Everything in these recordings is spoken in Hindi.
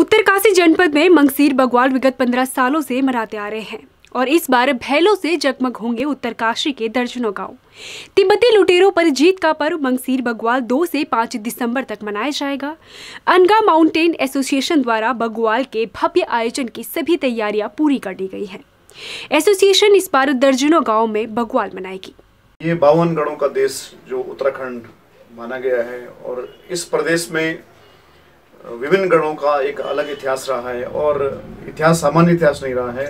उत्तरकाशी जनपद में मंगसीर बग्वाल विगत 15 सालों से मनाते आ रहे हैं और इस बार भैलों से जगमग होंगे उत्तरकाशी के दर्जनों गांव। तिब्बती लुटेरों पर जीत का पर्व मंगसीर बग्वाल 2 से 5 दिसंबर तक मनाया जाएगा। अनगा माउंटेन एसोसिएशन द्वारा बग्वाल के भव्य आयोजन की सभी तैयारियां पूरी कर ली गई हैं। एसोसिएशन इस बार दर्जनों गाँव में बग्वाल मनाएगी। ये 52 गणों का देश जो उत्तराखंड माना गया है और इस प्रदेश में विभिन्न गणों का एक अलग इतिहास रहा है और इतिहास सामान्य इतिहास नहीं रहा है,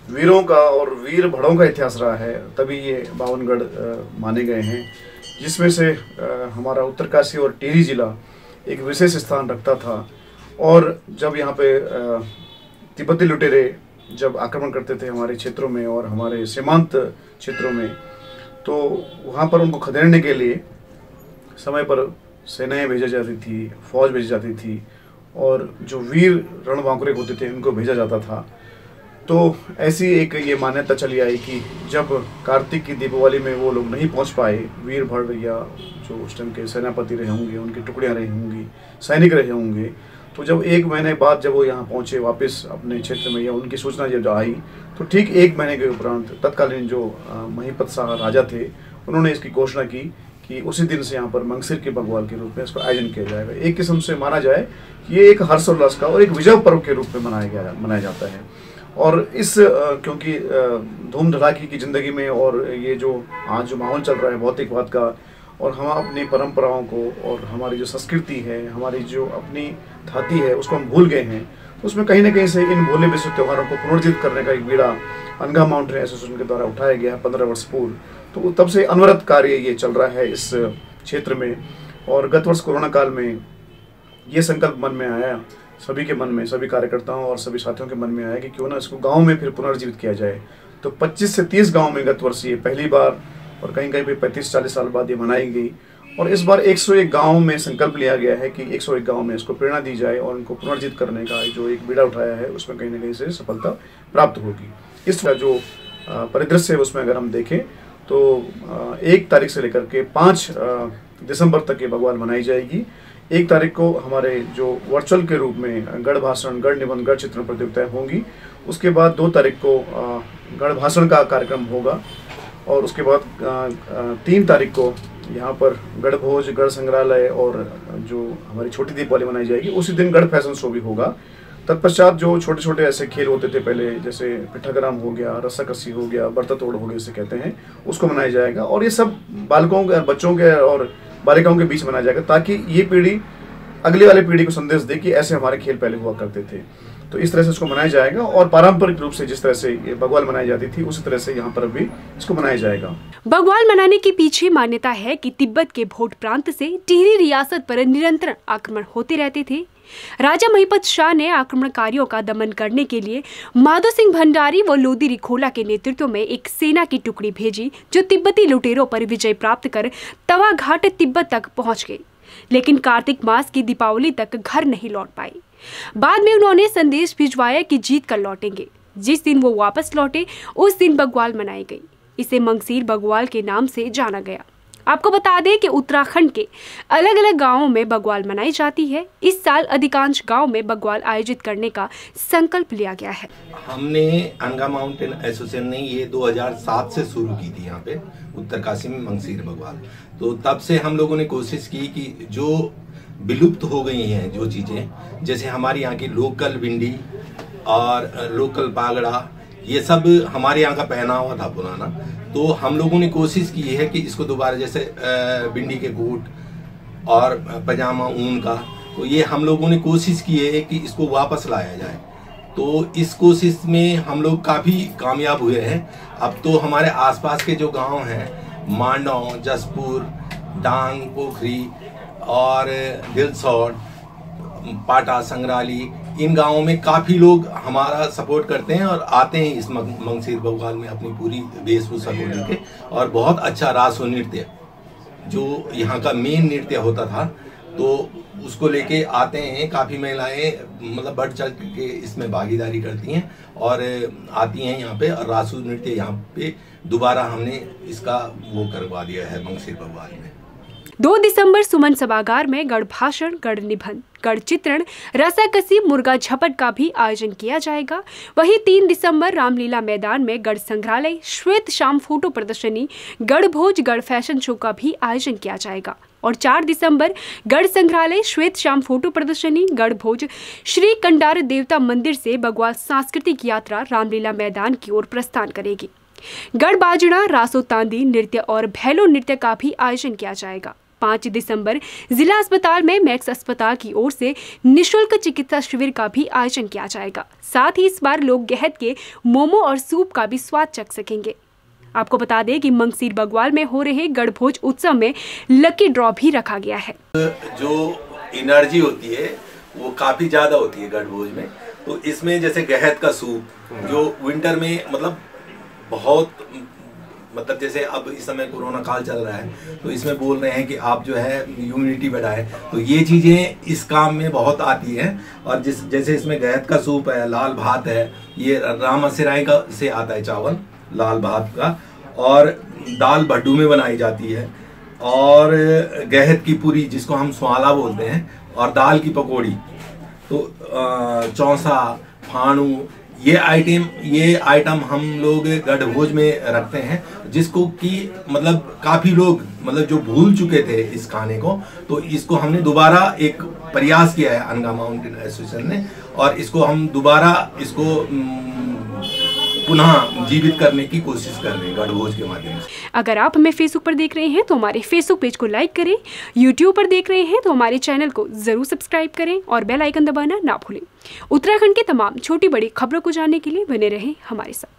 वीरों का और वीर भड़ों का इतिहास रहा है, तभी ये 52 गढ़ माने गए हैं, जिसमें से हमारा उत्तरकाशी और टिहरी जिला एक विशेष स्थान रखता था। और जब यहाँ पे तिब्बती लुटेरे जब आक्रमण करते थे हमारे क्षेत्रों में और हमारे सीमांत क्षेत्रों में, तो वहाँ पर उनको खदेड़ने के लिए समय पर सेनाएं भेजी जाती थी, फौज भेजी जाती थी और जो वीर रणबांकुरे होते थे उनको भेजा जाता था। तो ऐसी एक ये मान्यता चली आई कि जब कार्तिक की दीपावली में वो लोग नहीं पहुंच पाए, वीर भड़ या जो उस टाइम के सेनापति रहे होंगे, उनकी टुकड़ियां रही होंगी, सैनिक रहे होंगे, तो जब 1 महीने बाद जब वो यहाँ पहुँचे वापस अपने क्षेत्र में या उनकी सूचना जब आई, तो ठीक 1 महीने के उपरांत तत्कालीन जो महिपत शाह राजा थे उन्होंने इसकी घोषणा की कि उसी दिन से यहाँ पर मंगसीर के बग्वाल के रूप में इसको आयोजन किया जाएगा। एक किस्म से माना जाए कि ये एक हर्षोल्लास का और एक विजय पर्व के रूप में मनाया जाता है। और इस क्योंकि धूम धड़ाके की ज़िंदगी में और ये जो आज जो माहौल चल रहा है भौतिकवाद का, और हम अपनी परंपराओं को और हमारी जो संस्कृति है, हमारी जो अपनी धाती है, उसको हम भूल गए हैं, तो उसमें कहीं ना कहीं से इन भोले विश्व त्योहारों को पुनर्जीवित करने का एक बीड़ा अनगा माउंटेन एसोसिएशन के द्वारा उठाया गया है 15 वर्ष पूर्व। तो तब से अनवरत कार्य ये चल रहा है इस क्षेत्र में। और गत वर्ष कोरोना काल में ये संकल्प मन में आया, सभी के मन में, सभी कार्यकर्ताओं और सभी साथियों के मन में आया कि क्यों ना इसको गांव में फिर पुनर्जीवित किया जाए। तो 25 से 30 गांव में गत वर्ष ये पहली बार और कहीं कहीं भी 35-40 साल बाद ये मनाई गई। और इस बार 101 गाँव में संकल्प लिया गया है कि 101 गाँव में इसको प्रेरणा दी जाए और उनको पुनर्जीवित करने का जो एक बीड़ा उठाया है उसमें कहीं ना कहीं से सफलता प्राप्त होगी। इसका जो परिदृश्य है उसमें अगर हम देखें तो 1 तारीख से लेकर के 5 दिसंबर तक ये बग्वाल मनाई जाएगी। 1 तारीख को हमारे जो वर्चुअल के रूप में गढ़ भाषण, गढ़ निबंध, गढ़ चित्रण प्रतियोगिताएं होंगी। उसके बाद 2 तारीख को गढ़ भाषण का कार्यक्रम होगा और उसके बाद 3 तारीख को यहाँ पर गढ़ भोज, गढ़ संग्रहालय और जो हमारी छोटी दीपावली मनाई जाएगी, उसी दिन गढ़ फैशन शो भी होगा। तत्पश्चात जो छोटे छोटे ऐसे खेल होते थे पहले, जैसे पिट्ठाग्राम हो गया, रस्साकसी हो गया, बर्ता तोड़ हो गया, इसे कहते हैं, उसको मनाया जाएगा। और ये सब बालकों के, बच्चों के और बालिकाओं के बीच मनाया जाएगा ताकि ये पीढ़ी अगली वाली पीढ़ी को संदेश दे कि ऐसे हमारे खेल पहले हुआ करते थे। तो इस तरह से इसको मनाया जाएगा और पारंपरिक रूप से जिस तरह से ये बग्वाल मनाई जाती थी उसी तरह से यहाँ पर भी इसको मनाया जाएगा। बग्वाल मनाने के पीछे मान्यता है कि तिब्बत के भोट प्रांत से टिहरी रियासत पर निरंतर आक्रमण होते रहते थे। राजा महिपत शाह ने आक्रमणकारियों का दमन करने के लिए माधो सिंह भंडारी व लोदी रिखोला के नेतृत्व में एक सेना की टुकड़ी भेजी, जो तिब्बती लुटेरों पर विजय प्राप्त कर तवा घाट तिब्बत तक पहुंच गई, लेकिन कार्तिक मास की दीपावली तक घर नहीं लौट पाई। बाद में उन्होंने संदेश भिजवाया कि जीत कर लौटेंगे। जिस दिन वो वापस लौटे उस दिन बग्वाल मनाई गई। इसे मंगसीर बग्वाल के नाम से जाना गया। आपको बता दें कि उत्तराखंड के अलग अलग गांवों में बग्वाल मनाई जाती है। इस साल अधिकांश गांव में बग्वाल आयोजित करने का संकल्प लिया गया है। हमने अनगा माउंटेन एसोसिएशन ने ये 2007 से शुरू की थी यहाँ पे उत्तरकाशी में मंगसीर बग्वाल। तो तब से हम लोगों ने कोशिश की कि जो विलुप्त हो गई हैं जो चीजें, जैसे हमारे यहाँ की लोकल भिंडी और लोकल पागड़ा, ये सब हमारे यहाँ का पहनावा था पुराना। तो हम लोगों ने कोशिश की है कि इसको दोबारा, जैसे भिंडी के कोट और पजामा ऊन का, तो ये हम लोगों ने कोशिश की है कि इसको वापस लाया जाए। तो इस कोशिश में हम लोग काफ़ी कामयाब हुए हैं। अब तो हमारे आसपास के जो गांव हैं, मांडव, जसपुर, डांग, पोखरी और दिलसौड़, पाटा, संग्राली, इन गांवों में काफ़ी लोग हमारा सपोर्ट करते हैं और आते हैं इस मंगसीर बग्वाल में अपनी पूरी वेशभूषा को लेके। और बहुत अच्छा रासो नृत्य, जो यहाँ का मेन नृत्य होता था, तो उसको लेके आते हैं। काफ़ी महिलाएं मतलब बढ़ चढ़ के इसमें भागीदारी करती हैं और आती हैं यहाँ पे। और रासो नृत्य यहाँ पे दोबारा हमने इसका वो करवा दिया है मंगसीर बग्वाल में। 2 दिसंबर सुमन सभागार में गढ़ भाषण, गढ़ निबंध, गढ़ चित्रण, रसाकसी, मुर्गा झपट का भी आयोजन किया जाएगा। वहीं 3 दिसंबर रामलीला मैदान में गढ़ संग्रहालय, श्वेत शाम फोटो प्रदर्शनी, गढ़ भोज, गढ़ फैशन शो का भी आयोजन किया जाएगा। और 4 दिसंबर गढ़ संग्रहालय, श्वेत शाम फोटो प्रदर्शनी, गढ़ भोज, श्री कंडार देवता मंदिर से बग्वाल सांस्कृतिक यात्रा रामलीला मैदान की ओर प्रस्थान करेगी। गढ़ बाजड़ा, रासो तांदी नृत्य और भैलो नृत्य का भी आयोजन किया जाएगा। 5 दिसंबर जिला अस्पताल में मैक्स अस्पताल की ओर से निःशुल्क चिकित्सा शिविर का भी आयोजन किया जाएगा। साथ ही इस बार लोग गहत के मोमो और सूप का भी स्वाद चख सकेंगे। आपको बता दें कि मंगसीर बग्वाल में हो रहे गढ़ भोज उत्सव में लकी ड्रॉ भी रखा गया है। जो एनर्जी होती है वो काफी ज्यादा होती है गढ़ भोज में। तो इसमें जैसे गहत का सूप जो विंटर में मतलब बहुत मतलब जैसे अब इस समय कोरोना काल चल रहा है तो इसमें बोल रहे हैं कि आप जो है इम्यूनिटी बढ़ाए, तो ये चीज़ें इस काम में बहुत आती हैं। और जैसे इसमें गहत का सूप है, लाल भात है, ये रामसिराई का से आता है चावल लाल भात का, और दाल भड्डू में बनाई जाती है, और गहत की पूरी जिसको हम स्वाला बोलते हैं, और दाल की पकौड़ी, तो चौंसा, फाणू, ये आइटम हम लोग गढ़ भोज में रखते हैं, जिसको कि मतलब काफ़ी लोग मतलब जो भूल चुके थे इस खाने को, तो इसको हमने दोबारा एक प्रयास किया है अनगा माउंटेन एसोसिएशन ने, और इसको हम दोबारा इसको पुनः जीवित करने की कोशिश कर रहे हैं गढ़ भोज के माध्यम से। अगर आप हमें फेसबुक पर देख रहे हैं तो हमारे फेसबुक पेज को लाइक करें, यूट्यूब पर देख रहे हैं तो हमारे चैनल को जरूर सब्सक्राइब करें और बेल आइकन दबाना ना भूलें। उत्तराखंड की तमाम छोटी बड़ी खबरों को जानने के लिए बने रहें हमारे साथ।